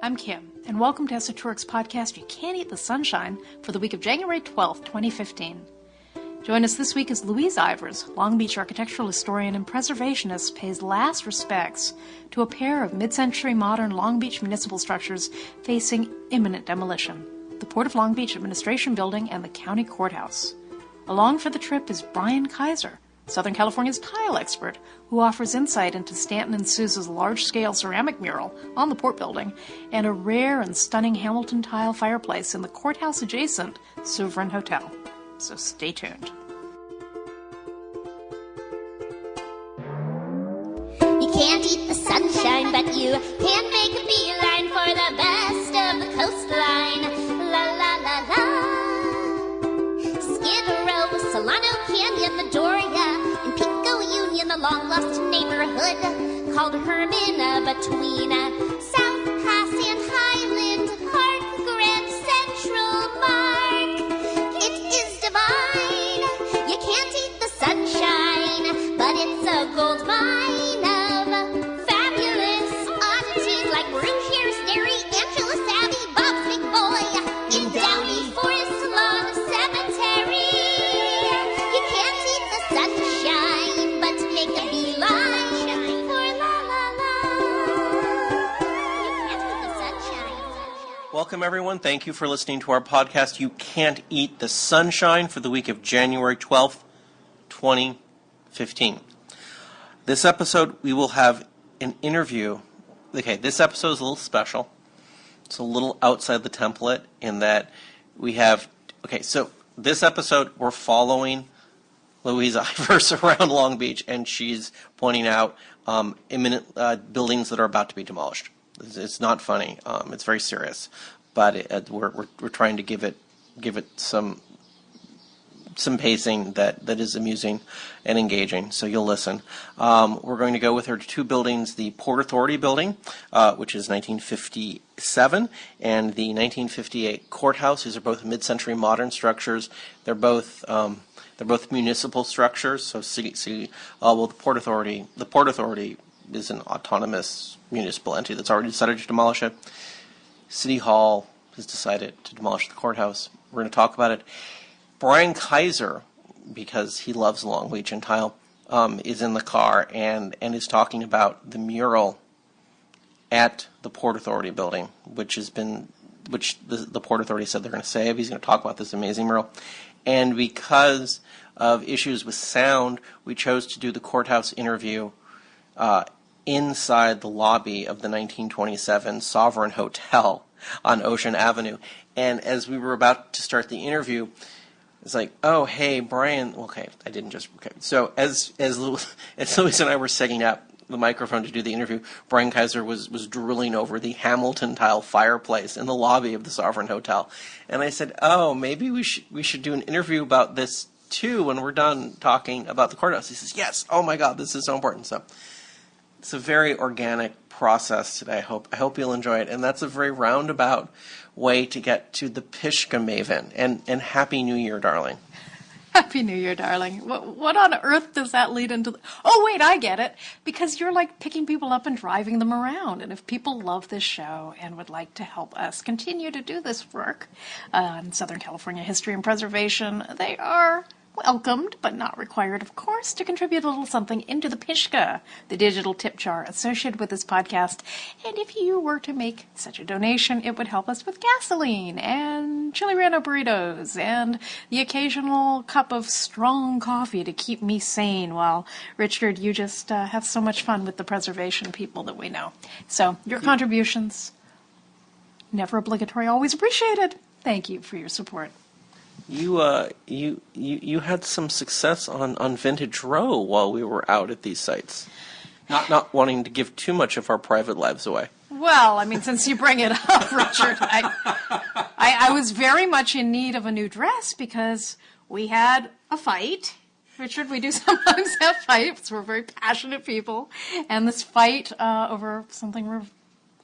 I'm Kim, and welcome to Esotouric's podcast, You Can't Eat the Sunshine, for the week of January 12th, 2015. Join us this week as Louise Ivers, Long Beach architectural historian and preservationist, pays last respects to a pair of mid-century modern Long Beach municipal structures facing imminent demolition, the Port of Long Beach Administration Building and the County Courthouse. Along for the trip is Brain Kaiser, Southern California's tile expert, who offers insight into Stanton and Souza's large-scale ceramic mural on the Port Building and a rare and stunning Hamilton tile fireplace in the courthouse-adjacent Sovereign Hotel. So stay tuned. You can't eat the sunshine, but you can make a beeline for the best of the coastline. La la la la. Skid Row, Solano Canyon, the Doria, and Pico Union, the long-lost neighborhood called Hermina, between South Pass and Highland Park, Grand Central Park. It is divine. You can't eat the sunshine, but it's a gold mine of fabulous oddities like Rouge, Dairy, Angela Savvy, Bob's Big Boy, in Downey Forest Lawn Cemetery. You can't eat the sunshine, but make a beeline for la la la. You can't eat the sunshine. Welcome, everyone. Thank you for listening to our podcast, You Can't Eat the Sunshine, for the week of January 12th, 2015. This episode, we will have an interview. Okay, this episode is a little special. It's a little outside the template in that we have... Okay, so this episode, we're following Louise Ivers around Long Beach, and she's pointing out imminent buildings that are about to be demolished. It's not funny. It's very serious, but we're trying to give it some pacing that is amusing and engaging. So you'll listen. We're going to go with her to two buildings: the Port Authority building, which is 1957, and the 1958 courthouse. These are both mid-century modern structures. They're both municipal structures. So city. Well, the Port Authority is an autonomous municipal entity that's already decided to demolish it. City Hall has decided to demolish the courthouse. We're going to talk about it. Brain Kaiser, because he loves Long Beach and tile, is in the car and is talking about the mural at the Port Authority building, which the Port Authority said they're going to save. He's going to talk about this amazing mural. And because of issues with sound, we chose to do the courthouse interview inside the lobby of the 1927 Sovereign Hotel on Ocean Avenue. And as we were about to start the interview, it's like, oh, hey, Brian. Okay, I didn't just. Okay. So as Louise and I were setting up the microphone to do the interview, Brain Kaiser was drooling over the Hamilton tile fireplace in the lobby of the Sovereign Hotel, and I said, oh, maybe we should do an interview about this too when we're done talking about the courthouse. He says, yes. Oh my God, this is so important. So it's a very organic process today. I hope you'll enjoy it, and that's a very roundabout way to get to the Pishka Maven. And Happy New Year, darling. Happy New Year, darling. What on earth does that lead into? Oh, wait, I get it. Because you're like picking people up and driving them around. And if people love this show and would like to help us continue to do this work in Southern California history and preservation, they are welcomed, but not required, of course, to contribute a little something into the Pishka, the digital tip jar associated with this podcast. And if you were to make such a donation, it would help us with gasoline and chili relleno burritos and the occasional cup of strong coffee to keep me sane while, Richard, you just have so much fun with the preservation people that we know. So your contributions, never obligatory, always appreciated. Thank you for your support. You had some success on Vintage Row while we were out at these sites. Not wanting to give too much of our private lives away. Well, I mean, since you bring it up, Richard, I was very much in need of a new dress because we had a fight. Richard, we do sometimes have fights. We're very passionate people. And this fight over something,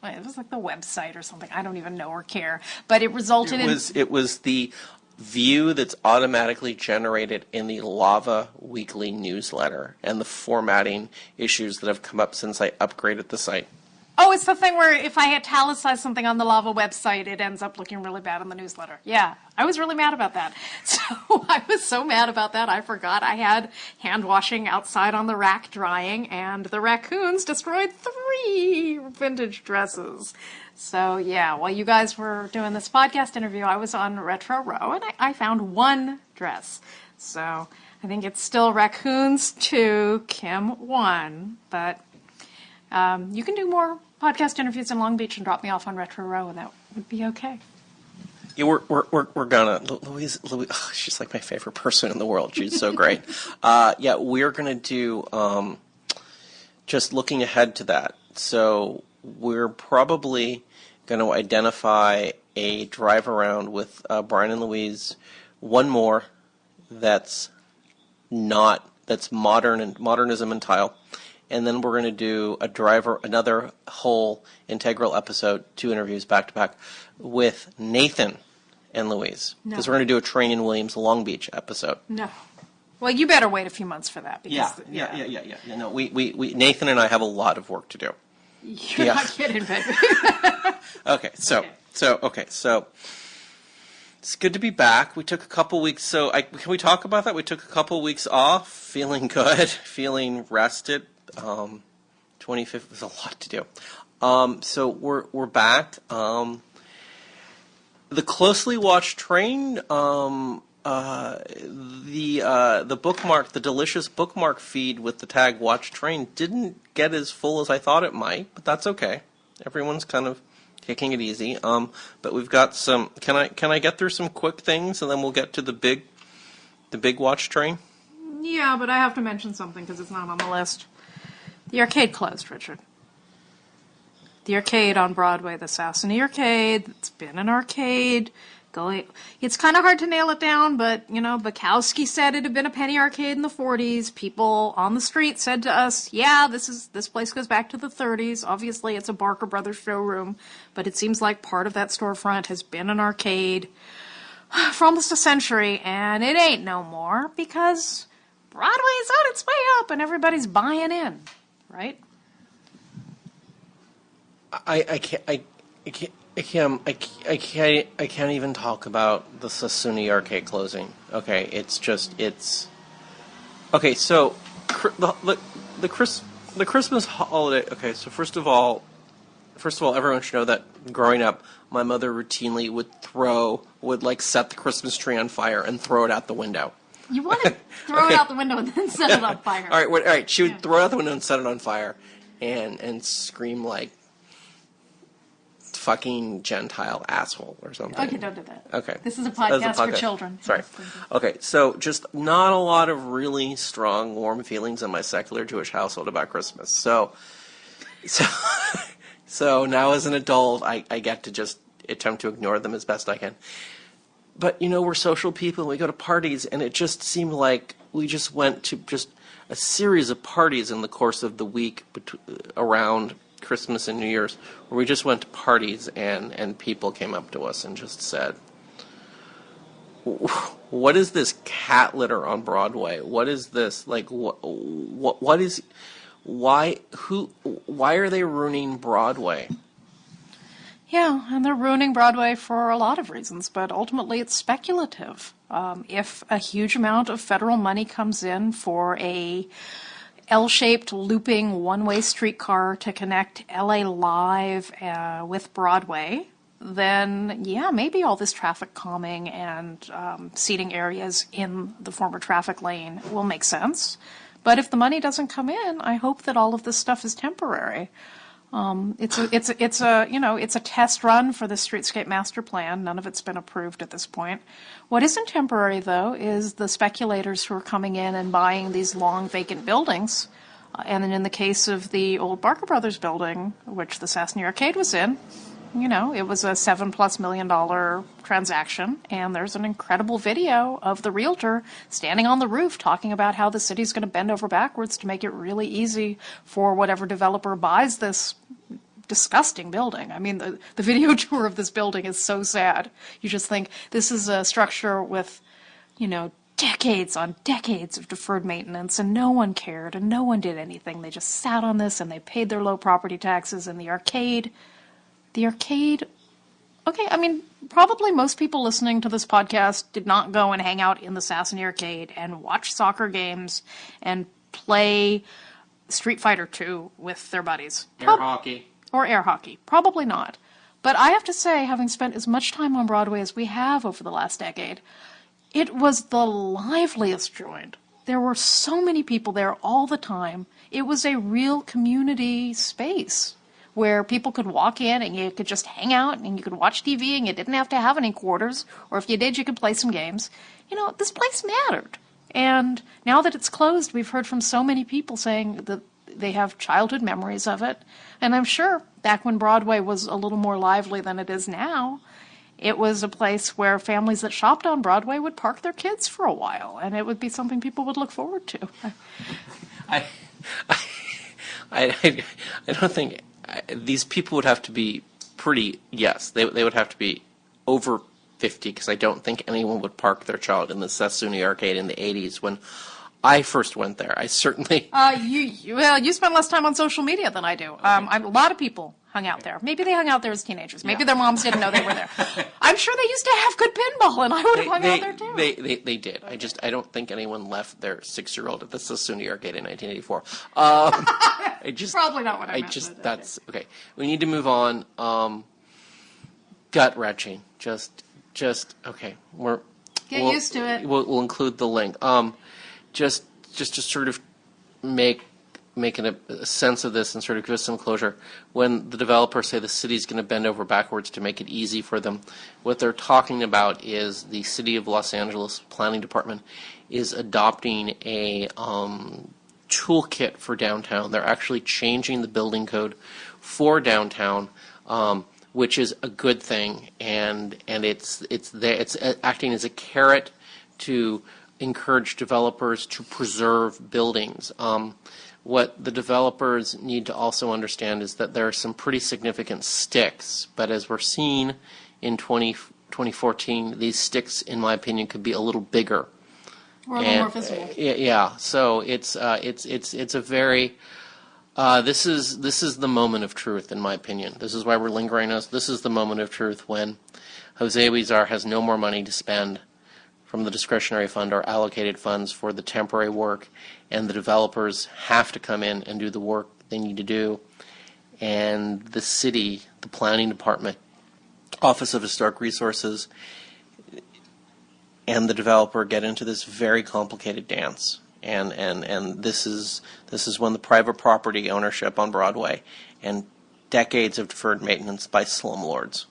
it was like the website or something. I don't even know or care. But it resulted It was the view that's automatically generated in the Lava Weekly newsletter and the formatting issues that have come up since I upgraded the site. Oh, it's the thing where if I italicize something on the Lava website, it ends up looking really bad in the newsletter. Yeah, I was really mad about that. So I was so mad about that, I forgot I had hand washing outside on the rack drying, and the raccoons destroyed 3 vintage dresses. So yeah, while you guys were doing this podcast interview, I was on Retro Row, and I found 1 dress. So I think it's still raccoons 2, Kim 1, but you can do more podcast interviews in Long Beach and drop me off on Retro Row, and that would be okay. Yeah, we're gonna Louise, oh, she's like my favorite person in the world. She's so great. Yeah, we're gonna do just looking ahead to that. So we're probably going to identify a drive around with Brian and Louise. One more that's modern and modernism and tile. And then we're going to do another whole integral episode, 2 interviews back to back with Nathan and Louise. Because we're going to do a Train in Williams Long Beach episode. No. Well, you better wait a few months for that. Because, yeah. No, we Nathan and I have a lot of work to do. You're not kidding, baby. Okay, so it's good to be back. We took a couple weeks. So can we talk about that? We took a couple weeks off, feeling good, feeling rested. 25th was a lot to do. So we're back. The closely watched train. The bookmark, the delicious bookmark feed with the tag "Watch Train" didn't get as full as I thought it might, but that's okay. Everyone's kind of taking it easy. But we've got some. Can I get through some quick things and then we'll get to the big watch train? Yeah, but I have to mention something because it's not on the list. The arcade closed, Richard. The arcade on Broadway, the Sassany Arcade. It's been an arcade. It's kind of hard to nail it down, but, Bukowski said it had been a penny arcade in the 40s. People on the street said to us, yeah, this place goes back to the 30s. Obviously, it's a Barker Brothers showroom, but it seems like part of that storefront has been an arcade for almost a century, and it ain't no more because Broadway's on its way up and everybody's buying in, right? I can't even talk about the Sassuni Arcade closing. Okay, okay. So the Christmas holiday. Okay, so first of all, everyone should know that growing up, my mother routinely would set the Christmas tree on fire and throw it out the window. You want to throw it out the window and then set it on fire. All right. She would throw it out the window and set it on fire, and scream like fucking Gentile asshole or something. Okay, don't do that. Okay. This is a podcast for children. Sorry. Okay, so just not a lot of really strong, warm feelings in my secular Jewish household about Christmas. So now as an adult, I get to just attempt to ignore them as best I can. But, we're social people, and we go to parties, and it just seemed like we just went to just a series of parties in the course of the week around Christmas and New Year's, where we just went to parties and people came up to us and just said, what is this cat litter on Broadway? What is this? Why are they ruining Broadway? Yeah, and they're ruining Broadway for a lot of reasons, but ultimately it's speculative. If a huge amount of federal money comes in for a L-shaped looping one-way streetcar to connect LA Live with Broadway, then maybe all this traffic calming and seating areas in the former traffic lane will make sense. But if the money doesn't come in, I hope that all of this stuff is temporary. It's a test run for the Streetscape Master Plan. None of it's been approved at this point. What isn't temporary, though, is the speculators who are coming in and buying these long vacant buildings. And then in the case of the old Barker Brothers building, which the Sassany Arcade was in, it was a $7+ million transaction, and there's an incredible video of the realtor standing on the roof talking about how the city's going to bend over backwards to make it really easy for whatever developer buys this disgusting building. I mean, the video tour of this building is so sad. You just think this is a structure with, decades on decades of deferred maintenance, and no one cared, and no one did anything. They just sat on this, and they paid their low property taxes, and the arcade, okay, I mean, probably most people listening to this podcast did not go and hang out in the Sassany Arcade and watch soccer games and play Street Fighter 2 with their buddies. Air hockey. Or air hockey. Probably not. But I have to say, having spent as much time on Broadway as we have over the last decade, it was the liveliest joint. There were so many people there all the time. It was a real community space where people could walk in and you could just hang out and you could watch TV and you didn't have to have any quarters, or if you did, you could play some games. You know, this place mattered. And now that it's closed, we've heard from so many people saying that they have childhood memories of it. And I'm sure back when Broadway was a little more lively than it is now, it was a place where families that shopped on Broadway would park their kids for a while, and it would be something people would look forward to. I don't think these people would have to be pretty, yes, they would have to be over 50, because I don't think anyone would park their child in the Sassany Arcade in the 80s when I first went there. I certainly... you spend less time on social media than I do. Okay. A lot of people hung out there. Maybe they hung out there as teenagers. Maybe their moms didn't know they were there. I'm sure they used to have good pinball, and I would have hung out there too. They did. Okay. I don't think anyone left their 6-year-old at the Sassany Arcade in 1984. Probably not what I meant. That's okay. We need to move on. Gut wrenching. Just okay. We'll used to it. We'll include the link. Just to sort of make a sense of this and sort of give us some closure. When the developers say the city's going to bend over backwards to make it easy for them, what they're talking about is the City of Los Angeles Planning Department is adopting a toolkit for downtown. They're actually changing the building code for downtown, which is a good thing, and it's acting as a carrot to encourage developers to preserve buildings. What the developers need to also understand is that there are some pretty significant sticks, but as we're seeing in 2014, these sticks, in my opinion, could be a little bigger. Or a little more visible. Yeah, so it's a very... this is the moment of truth, in my opinion. This is why we're lingering us. This is the moment of truth when Jose Huizar has no more money to spend from the discretionary fund or allocated funds for the temporary work, and the developers have to come in and do the work they need to do. And the city, the planning department, Office of Historic Resources, and the developer get into this very complicated dance. And this is when the private property ownership on Broadway and decades of deferred maintenance by slumlords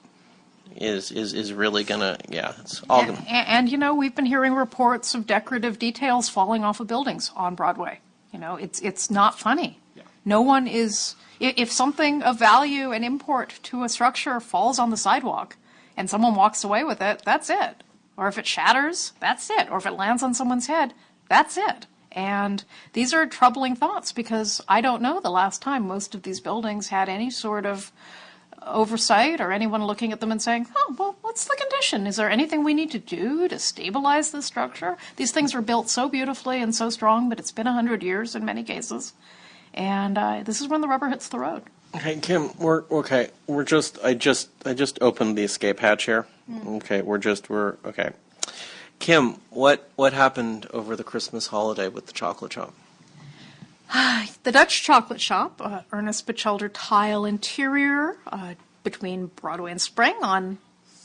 is really gonna, it's all gonna. And you know, we've been hearing reports of decorative details falling off of buildings on Broadway. You know, it's not funny. Yeah. No one is. If something of value and import to a structure falls on the sidewalk and someone walks away with it, that's it. Or if it shatters, that's it. Or if it lands on someone's head, that's it. And these are troubling thoughts, because I don't know the last time most of these buildings had any sort of oversight or anyone looking at them and saying, oh, well, what's the condition? Is there anything we need to do to stabilize the structure? These things were built so beautifully and so strong, but it's been 100 years in many cases. And this is when the rubber hits the road. Okay, Kim, we're okay. I just opened the escape hatch here. Okay, we're okay. Kim, what happened over the Christmas holiday with the chocolate shop? The Dutch chocolate shop, Ernest Batchelder tile interior between Broadway and Spring on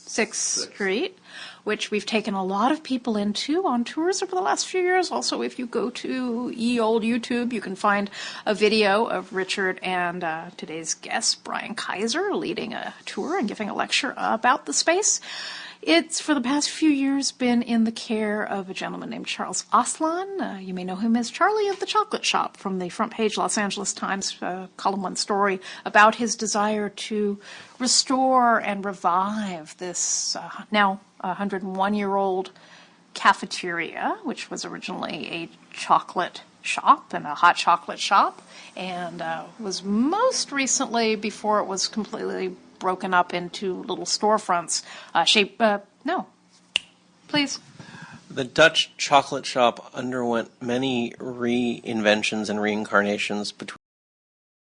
6th Street, which we've taken a lot of people into on tours over the last few years. Also, if you go to ye old YouTube, you can find a video of Richard and today's guest, Brain Kaiser, leading a tour and giving a lecture about the space. It's, for the past few years, been in the care of a gentleman named Charles Aslan. You may know him as Charlie of the Chocolate Shop from the front page Los Angeles Times column 1 story about his desire to restore and revive this now 101-year-old cafeteria, which was originally a chocolate shop and a hot chocolate shop, and was most recently, before it was completely broken up into little storefronts, The Dutch chocolate shop underwent many reinventions and reincarnations between